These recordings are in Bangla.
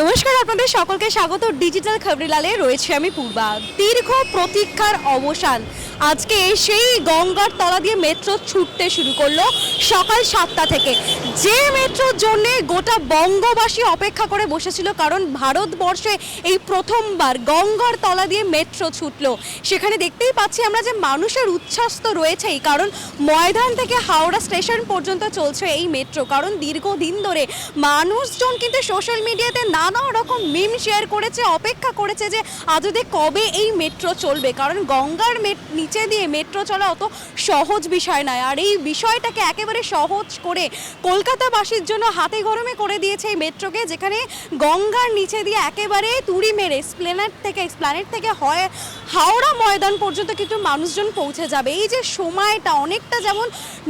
নমস্কার, আপনাদের সকলকে স্বাগত ডিজিটাল খবরিলালে। রয়েছে আমি পূর্বা। দীর্ঘ প্রতীক্ষার অবসান। আজকে সেই গঙ্গার তলা দিয়ে মেট্রো ছুটতে শুরু করলো সকাল 7টা থেকে। যে মেট্রোর জন্য গোটা বঙ্গবাসী অপেক্ষা করে বসেছিল, কারণ ভারতবর্ষে এই প্রথমবার গঙ্গার তলা দিয়ে মেট্রো ছুটলো। সেখানে দেখতেই পাচ্ছি আমরা যে মানুষের উচ্ছ্বাস তো রয়েছেই, কারণ ময়দান থেকে হাওড়া স্টেশন পর্যন্ত চলছে এই মেট্রো। কারণ দীর্ঘদিন ধরে মানুষজন কিন্তু সোশ্যাল মিডিয়াতে নানা রকম মিম শেয়ার করেছে, অপেক্ষা করেছে যে আদতে কবে এই মেট্রো চলবে। কারণ গঙ্গার নিচে দিয়ে মেট্রো চলা অত সহজ বিষয় নয়, আর এই বিষয়টাকে একেবারে সহজ করে কলকাতাবাসীর জন্য হাতে গরমে করে দিয়েছে এই মেট্রোকে, যেখানে গঙ্গার নিচে দিয়ে একেবারে তুড়ি মেরে এক্সপ্ল্যানেট থেকে হয় হাওড়া ময়দান পর্যন্ত কিন্তু মানুষজন পৌঁছে যাবে। এই যে সময়টা অনেকটা যেমন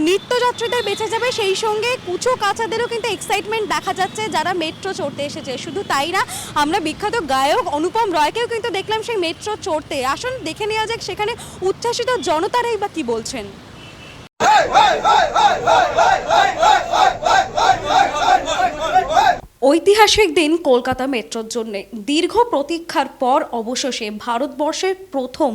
নিত্যযাত্রীদের বেঁচে যাবে, সেই সঙ্গে কুচো কাচাদেরও কিন্তু এক্সাইটমেন্ট দেখা যাচ্ছে যারা মেট্রো চড়তে এসেছে। শুধু তাই না, আমরা বিখ্যাত গায়ক অনুপম রয়কেও কিন্তু দেখলাম সেই মেট্রো চড়তে। আসুন দেখে নেওয়া যাক সেখানে উচ্ছ্বাসিত জনতারাই বা কি বলছেন। ঐতিহাসিক দিন কলকাতা মেট্রোর জন্য। দীর্ঘ প্রতীক্ষার পর অবশেষে ভারতবর্ষের প্রথম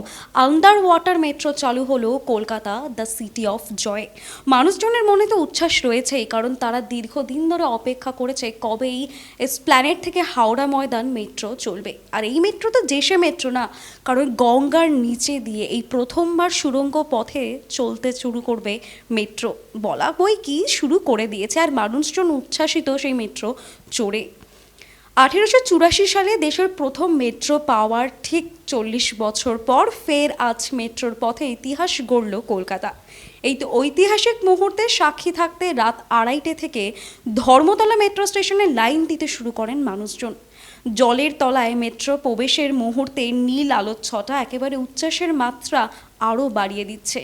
আন্ডার ওয়াটার মেট্রো চালু হলো Kolkata, the city of joy. মানুষজনের মনে তো উচ্ছ্বাস রয়েছেই, কারণ তারা দীর্ঘদিন ধরে অপেক্ষা করেছে কবে এই এসপ্ল্যানেড থেকে হাওড়া ময়দান মেট্রো চলবে। আর এই মেট্রো তো দেশে মেট্রো না, কারণ গঙ্গার নিচে দিয়ে এই প্রথমবার সুড়ঙ্গ পথে চলতে শুরু করবে মেট্রো। বলা বই কি শুরু করে দিয়েছে, আর মানুষজন উচ্ছ্বাসিত সেই মেট্রো চড়ে। 1884 সালে দেশের প্রথম মেট্রো পাওয়ার ঠিক 40 বছর পর ফের আজ মেট্রোর পথে ইতিহাস গড়ল কলকাতা। এই তো ঐতিহাসিক মুহূর্তে সাক্ষী থাকতে রাত 2:30 থেকে ধর্মতলা মেট্রো স্টেশনে লাইন দিতে শুরু করেন মানুষজন। জলের তলায় মেট্রো প্রবেশের মুহূর্তে নীল আলোচ্ছটা একেবারে উচ্ছ্বাসের মাত্রা আরও বাড়িয়ে দিচ্ছে।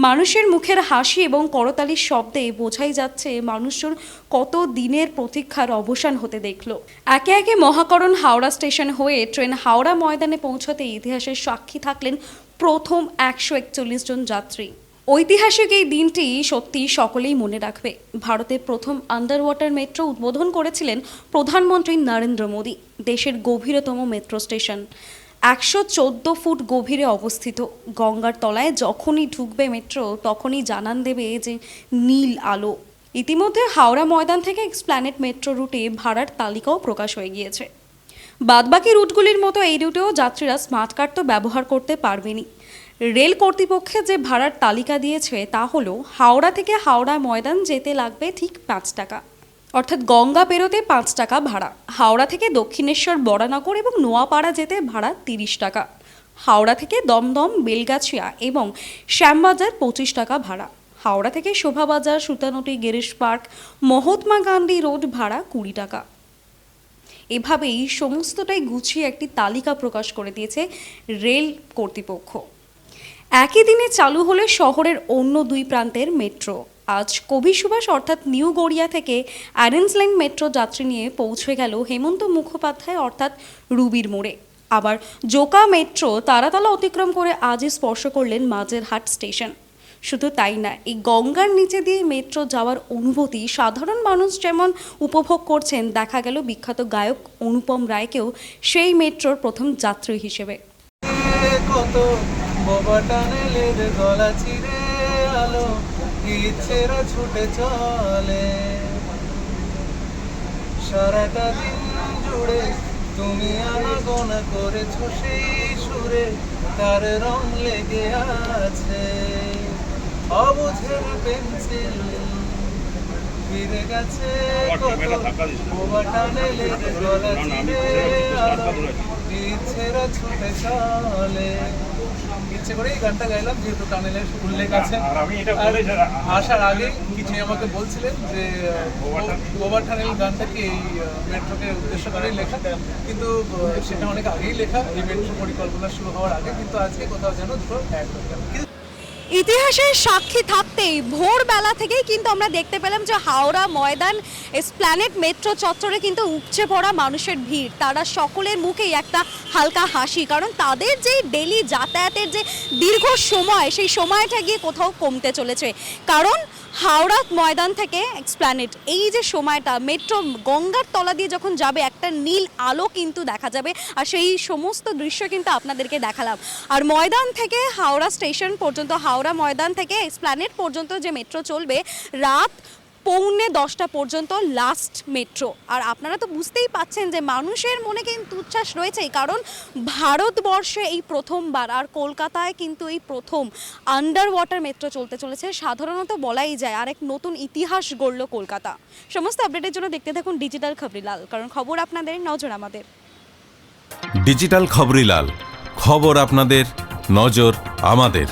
মানুষের মুখের হাসি এবং করতালির শব্দে বোঝাই যাচ্ছে মানুষজন কত দিনের প্রতীক্ষার অবসান হতে দেখল। একে একে মহাকরণ হাওড়া স্টেশন হয়ে ট্রেন হাওড়া ময়দানে পৌঁছতে ইতিহাসের সাক্ষী থাকলেন প্রথম 141 জন যাত্রী। ঐতিহাসিক এই দিনটি সত্যি সকলেই মনে রাখবে। ভারতের প্রথম আন্ডার ওয়াটার মেট্রো উদ্বোধন করেছিলেন প্রধানমন্ত্রী নরেন্দ্র মোদী। দেশের গভীরতম মেট্রো স্টেশন 114 ফুট গভীরে অবস্থিত। গঙ্গার তলায় যখনই ঢুকবে মেট্রো, তখনই জানান দেবে যে নীল আলো। ইতিমধ্যে হাওড়া ময়দান থেকে এক্সপ্ল্যানেড মেট্রো রুটে ভাড়ার তালিকাও প্রকাশ হয়ে গিয়েছে। বাদবাকি রুটগুলির মতো এই রুটেও যাত্রীরা স্মার্ট কার্ড তো ব্যবহার করতে পারবেনই। রেল কর্তৃপক্ষে যে ভাড়ার তালিকা দিয়েছে তা হলো, হাওড়া থেকে হাওড়া ময়দান যেতে লাগবে ঠিক 5 টাকা, অর্থাৎ গঙ্গা পেরোতে 5 টাকা ভাড়া। হাওড়া থেকে দক্ষিণেশ্বর, বরানগর এবং নোয়াপাড়া যেতে ভাড়া 30 টাকা। হাওড়া থেকে দমদম, বেলগাছিয়া এবং শ্যামবাজার 25 টাকা ভাড়া। হাওড়া থেকে শোভাবাজার, সুতানুটি, গিরিশ পার্ক, মহাত্মা গান্ধী রোড ভাড়া 20 টাকা। এভাবেই সমস্তটাই গুছিয়ে একটি তালিকা প্রকাশ করে দিয়েছে রেল কর্তৃপক্ষ। একই দিনে চালু হলে শহরের অন্য 2 প্রান্তের মেট্রো। আজ কবি সুভাষ অর্থাৎ নিউ গড়িয়া থেকে অ্যারেঞ্জ লাইন মেট্রো যাত্রী নিয়ে পৌঁছে গেল হেমন্ত মুখোপাধ্যায় অর্থাৎ রুবির মোড়ে। আবার জোকা মেট্রো তারাতলা অতিক্রম করে আজই স্পর্শ করলেন মাঝেরহাট স্টেশন। শুধু তাই না, এই গঙ্গার নিচে দিয়ে মেট্রো যাওয়ার অনুভূতি সাধারণ মানুষ যেমন উপভোগ করছেন, দেখা গেল বিখ্যাত গায়ক অনুপম রায়কেও সেই মেট্রোর প্রথম যাত্রী হিসেবে। কত বোবা টানেলের গলা চিরে আলো ইচ্ছেরা ছুটে চলে, সারাটা দিন জুড়ে তুমি আনাগোনা করেছো সেই সুরে, তার রং লেগে আছে অবুঝের পেন্সিল। ফিরে গেছে কত বোবা টানেলের গলা চিরে আলো ইচ্ছেরা ছুটে চলে। ইচ্ছে করে এই গানটা গাইলাম, যেহেতু টানেলের উল্লেখ আছে। আসার আগে কিছু আমাকে বলছিলেন যে গোবা টানেল গানটাকে এই মেট্রোকে উদ্দেশ্য করেই লেখা, কিন্তু সেটা অনেক আগেই লেখা, এই মেট্রো পরিকল্পনা শুরু হওয়ার আগে। কিন্তু আজকে কোথাও যেন দুটো এক হয়ে গেল। ইতিহাসের সাক্ষী থাকতেই ভোরবেলা থেকেই কিন্তু আমরা দেখতে পেলাম যে হাওড়া ময়দান এসপ্ল্যানেড মেট্রো চত্বরে কিন্তু উপচে পড়া মানুষের ভিড়। তারা সকলের মুখেই একটা হালকা হাসি, কারণ তাদের যে ডেলি যাতায়াতের যে দীর্ঘ সময়, সেই সময়টা গিয়ে কোথাও কমতে চলেছে। কারণ হাওড়া ময়দান থেকে এক্সপ্ল্যানেড এই যে সময়টা, মেট্রো গঙ্গার তলা দিয়ে যখন যাবে একটা নীল আলো কিন্তু দেখা যাবে, আর সেই সমস্ত দৃশ্য কিন্তু আপনাদেরকে দেখালাম। আর ময়দান থেকে হাওড়া স্টেশন পর্যন্ত, হাওড়া ময়দান থেকে এক্সপ্ল্যানেড পর্যন্ত যে মেট্রো চলবে রাত 9:45 পর্যন্ত লাস্ট মেট্রো। আর আপনারা তো বুঝতেই পাচ্ছেন যে মানুষের মনে কিন্তু উচ্ছ্বাস রয়েছেই, কারণ ভারতবর্ষে এই প্রথমবার, আর কলকাতায় কিন্তু এই প্রথম আন্ডার ওয়াটার মেট্রো চলতে চলেছে। সাধারণত বলাই যায় আরেক নতুন ইতিহাস গড়ল কলকাতা। সমস্ত আপডেটের জন্য দেখতে থাকুন ডিজিটাল খবরিলাল, কারণ খবর আপনাদের, নজর আমাদের। ডিজিটাল খবরিলাল, খবর আপনাদের, নজর আমাদের।